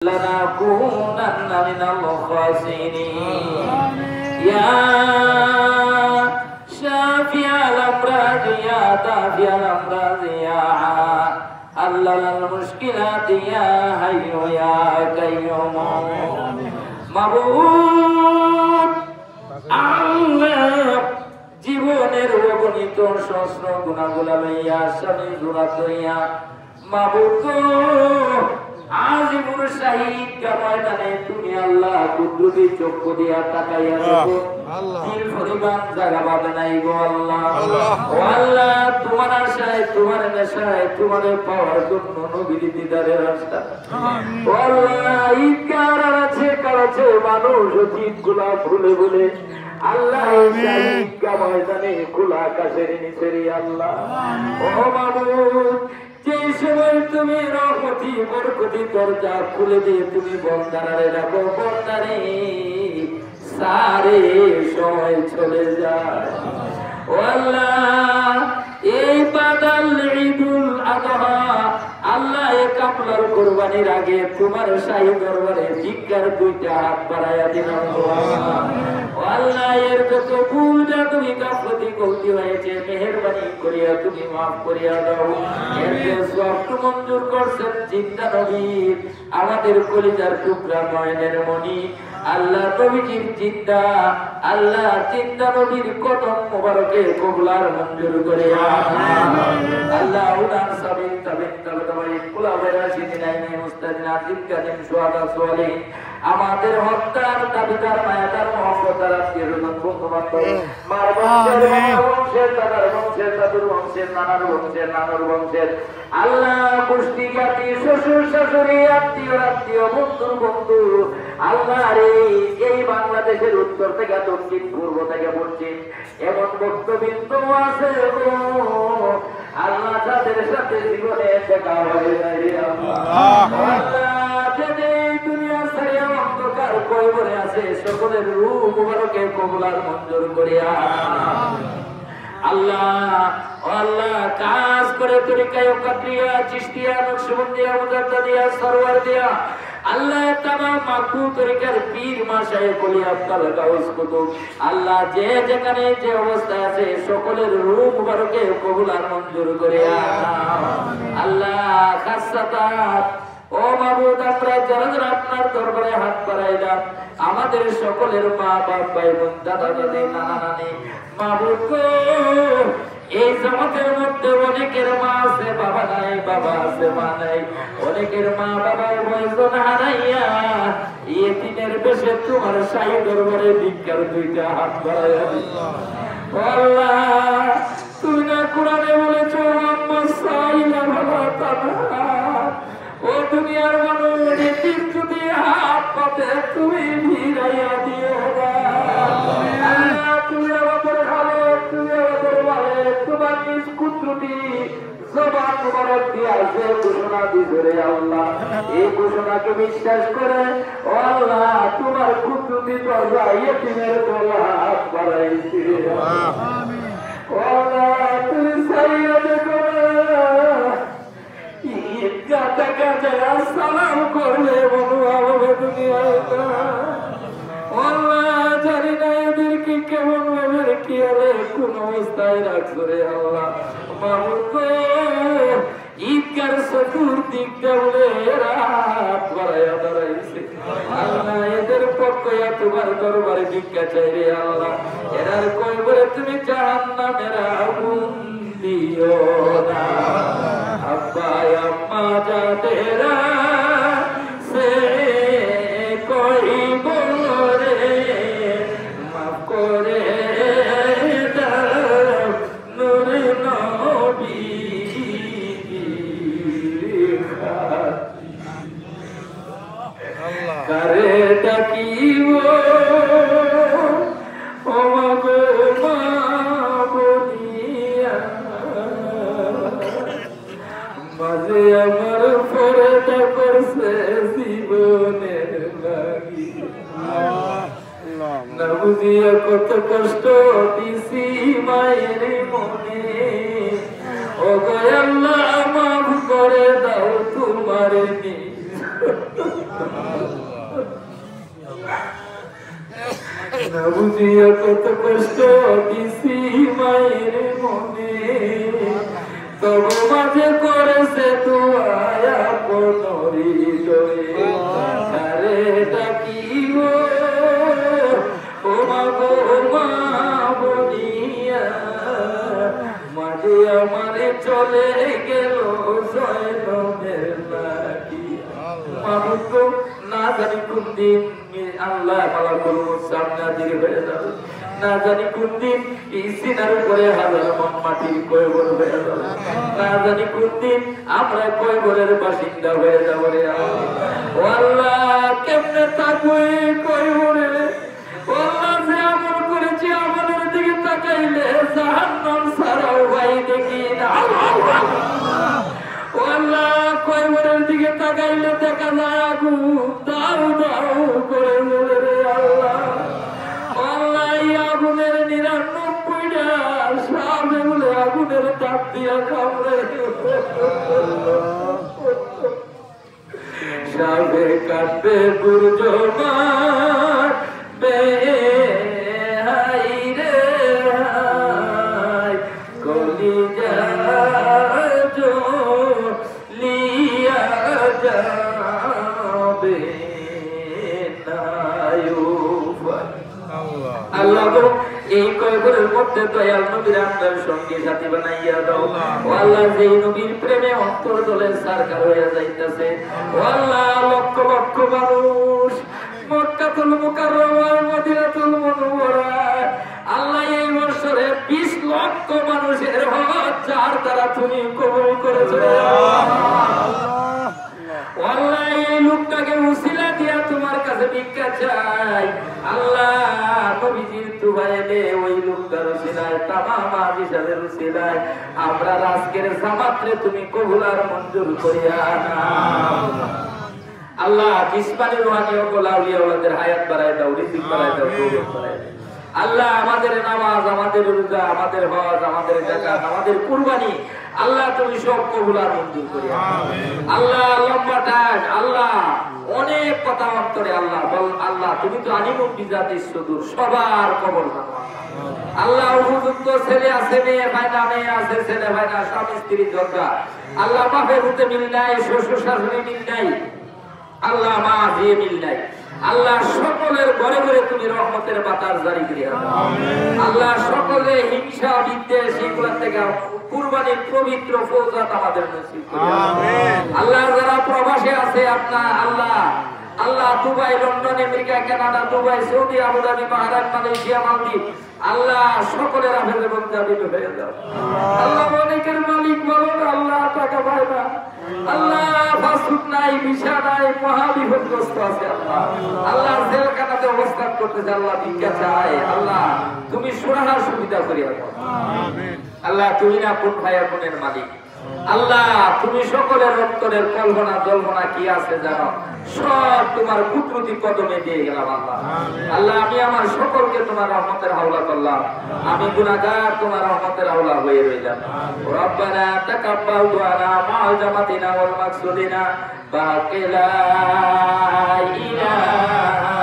لنكونن من الخاسرين يا شافي الأمراض يا دافي الأمراض يا حلل المشكلات يا حي يا قيوم মাবুদ আল্লাহ জীবনের অগণিত সহস্র গুনাহগুলো লইয়া স্বামী গুনাহ করিয়া মাবুদ আজিমুর শাহিদ ময়দানে তুমি আল্লাহ কুদরতি চক্ষু দিয়া তাকাইয়া দেখো দিল পরিমাণ জায়গা পাবে নাই গো আল্লাহ ও আল্লাহ তোমার আশায় তোমার নেশায় তোমার পাওয়ার জন্য নবীর দিদারের আশা ও আল্লাহ ইকার আছে কাছে মানুষ জিতগুলা ভুলে ভুলে আল্লাহ শাহিদ ময়দানে খোলা আকাশের নিচে আল্লাহ ও মাবুদ যে সময় তুমি রহমতি বরকতি দরজা খুলে দিয়ে তুমি বন্দারে রাখো বন্দারে সারে সময় চলে যায় ও আল্লাহ এই বাদাল ঈদুল আযহা আল্লাহ এক আপনার কুরবানির আগে তোমার শাহী দরবারে ভিক্ষার দুইটা হাত বাড়াইয়া দিলাম ও আল্লাহ এর যত ভুলটা তুমি গাফলতি গলতি হয়েছে মেহেরবানি করিয়া তুমি মাফ করিয়া দাও এর যে সওয়াব মঞ্জুর করছেন জিন্দা নবী আমাদের কলিজার টুকরা নয়নের মণি আল্লাহ নবীজির জিন্দা আল্লাহ জিন্দা নবীর কদম মোবারকে কবুলার মঞ্জুর করে আল্লাহ উনার সাবিন তাবিন তাবাই কুলাবের রাশিদিন আইনে মুস্তাদিন আজিম কাদিম সুহাদা সালিহিন আমাদের হত্যার দাবিদার মায়াদার মহব্বতার আত্মীয়স্বজন বন্ধু বান্ধব মার বংশের দাদার বংশের দাদুর বংশের নানার বংশের নানুর বংশের আল্লাহ পুষ্টি জ্ঞাতি শ্বশুর শাশুড়ি আত্মীয় আত্মীয় বন্ধুর বন্ধু আল্লাহ রে এই বাংলাদেশের উত্তর থেকে দক্ষিণ পূর্ব থেকে পশ্চিম এমন বক্তবৃন্দ আছে গো আল্লাহ যাদের সাথে জীবনে দেখা হবে দুনিয়া ছাড়িয়া অন্ধকার কবরে আছে সকলের রূহ মুবারকে কবুলার মঞ্জুর করিয়া আল্লাহ আল্লাহ কাজ করে তরিকায় কাটরিয়া চিশতিয়া নকশবন্দিয়া মুজাদ্দিয়া সরওয়ার দিয়া আল্লাহ তামাম মাকবুল তরিকার পীর মাশায়েখ ওলি আব্দুল গাউস কুতুব আল্লাহ যে যেখানে যে অবস্থায় আছে সকলের রূহ মুবারকে কবুলার মঞ্জুর করে আল্লাহ খাসাতাত ও মাবুদ আমরা যারা যারা আপনার দরবারে হাত বাড়াইলাম আমাদের সকলের মা বাপ ভাই বোন দাদা দাদি নানা নানি মাবুদ গো এই জগতের মধ্যে অনেকের মা আছে বাবা নাই বাবা আছে মা নাই অনেকের মা বাবার বয়জন হারাইয়া ইয়েতিমের বেশে তোমার শাহী দরবারে ভিক্ষার দুইটা হাত বাড়াইয়া আল্লাহ তুমি না কোরআনে বলেছো আম্মা সাইলা ভালা তানা ও দুনিয়ার মানুষ এতিম যদি হাত পাতে তুমি ভিড়াইয়া দিও না আল্লাহ তুমি আমাদের ভালো তুমি আমাদের ভালো তোমার নিজ কুদরতি জবান মুবারক দিয়া যে ঘোষণা দিবে আল্লাহ এই ঘোষণাকে বিশ্বাস করে ও আল্লাহ তোমার কুদরতি দরজা ইয়েতিমের দরজা হাত বাড়াইছি আমিন ও আল্লাহ তুমি সাইয়া দেখো সালাম করলে বলবো দুনিয়ায় আল্লাহ জানি না এদেরকে কেমন ভাবে কি হবে কোন অবস্থায় রাখছো রে আল্লাহ মাহবুব ঈদগার চতুর্দিকটা বলে রাত বাড়াইয়া দাঁড়াইছে আল্লাহ এদের পক্ষে তোমার দরবারে ভিক্ষা চাই রে আল্লাহ এরার কই বলে তুমি জাহান্নামের আগুন দিও না अब्बा अम्मा जा तेरा से कोई बोले माफ करे नूर नबी करे डकी वो আমার পরটা করছে জীবনের লাগি না বুঝিয়া কত কষ্ট দিছি মায়ের মনে ও গো আল্লাহ মাফ করে দাও তোমার নিজ না বুঝিয়া কত কষ্ট দিছি মায়ের মনে, তবু মাঝে করেছে দুয়া পনরি জয়ে। আরে ডাকিব ও মা গো মা বলিয়া, মাঝে আমারে চলে গেল জয়নবের লাগিয়া। মাহুত না জানি কোন দিন আল্লাহ মালাকুল সামনে হাজির হয়ে যাবে, না জানি কোন দিন এই সিনার উপরে হাজার মন মাটির কয়বর হয়ে যাবে, না জানি কোন দিন আমরা কয়বরের বাসিন্দা হয়ে যাবো রে আল্লাহ। কেমনে থাকবো এই কয়বরে? আল্লাহ যে আমল করেছি আমলের দিকে তাকাইলে জাহান্নাম ছাড়াও ভাই দেখি না। আল্লাহ কয়বরের দিকে তাকাইলে দেখা যায় আগুন দাও দাও করে বলে রে আল্লাহ। আল্লাহ এই আগুনের ৯৯টা সামনে বলে আগুনের তাপ দিয়া কামড়ে, সামনে কাটবে গুরুজমার বেহাই রে কলিজা লিয়া যাবে আল্লাহ গো। এই কয়বরের মধ্যে দয়াল নবীর আপনার সঙ্গে সাথী বানাইয়া দাও ও আল্লাহ। যেই নবীর প্রেমে অন্তর দলে সরকার হইয়া যাইতেছে ও আল্লাহ। লক্ষ লক্ষ মানুষ মক্কাতুল মুকাররমার মদিনাতুল মুনাওয়ারায় আল্লাহ এই বছরে 20 লক্ষ মানুষের হজ যার দ্বারা তুমি কবুল করেছো আল্লাহ। এই লোকটাকে উসিলা দিয়া তোমার কাছে ভিক্ষা চাই আল্লাহ। নবীজির তুবাইলে ওই লোকটার উসিলায় তামাম হাদিসের উসিলায় আমরা আজকের জামাতরে তুমি কবুল আর মঞ্জুর করিয়া নাও আল্লাহ। জিসমানি রুহানি ও আউলিয়া ওয়ালাদের হায়াত বাড়ায় দাও, রিজিক বাড়ায় দাও, দৌলত বাড়ায় দাও আল্লাহ। আমাদের নামাজ, আমাদের রোজা, আমাদের হজ, আমাদের যাকাত, আমাদের কুরবানি আল্লাহ তুমি সব কবুল আর মঞ্জুর করিয়া আল্লাহ। লম্বা টাক আল্লাহ, অনেক কথা অন্তরে আল্লাহ বল আল্লাহ। তুমি তো আলিমুল বিজাতিস সুদূর, সবার কবর জানো আল্লাহ। উপযুক্ত ছেলে আছে, মেয়ে ভাইনা মেয়ে আছে, ছেলে ভাইনা, স্বামী স্ত্রী ঝগড়া আল্লাহ। বাপের হতে মিল নাই, শ্বশুর শাশুড়ি মিল নাই আল্লাহ, মা দিয়ে মিল নাই আল্লাহ। সকলের ঘরে ঘরে তুমি রহমতের বাতাস জারি করিয়া দাও আল্লাহ। সকলে হিংসা বিদ্বেষ এগুলা থেকে কুরবানির পবিত্র ফৌজাত আমাদের নসিব করিয়া আল্লাহ। যারা প্রবাসে আছে আপনার আল্লাহ আল্লাহ, Dubai, London, America, Canada, Dubai, Saudi, Abu Dhabi, Bahrain, Malaysia, মালদ্বীপ আল্লাহ সকলের আফেজ এবং জাবিল হয়ে যাও আল্লাহ। অনেকের মালিক বলো আল্লাহ, টাকা পায় না আল্লাহ, ফাসুক নাই, ভিসা নাই, মহাবিপদগ্রস্ত আছে আল্লাহ। আল্লাহ জেলখানাতে অবস্থান করতেছে আল্লাহ, ভিক্ষা চায় আল্লাহ। তুমি সুরাহার সুবিধা করিয়া দাও আল্লাহ। তুমি না কোন ভাইয়া বোনের মালিক আল্লাহ। তুমি সকলের অন্তরের কল্পনা জল্পনা কি আছে জানো, সব তোমার কুদরতি কদমে দিয়ে গেলাম আল্লাহ। আল্লাহ আমি আমার সকলকে তোমার রহমতের হাওলা করলাম, আমি গুনাহগার তোমার রহমতের হাওলা হয়ে রইলাম। রব্বানা তাকাব্বাল দুআনা মা জামাতিনা ওয়াল মাকসুদিনা বাকিলা ইলাহা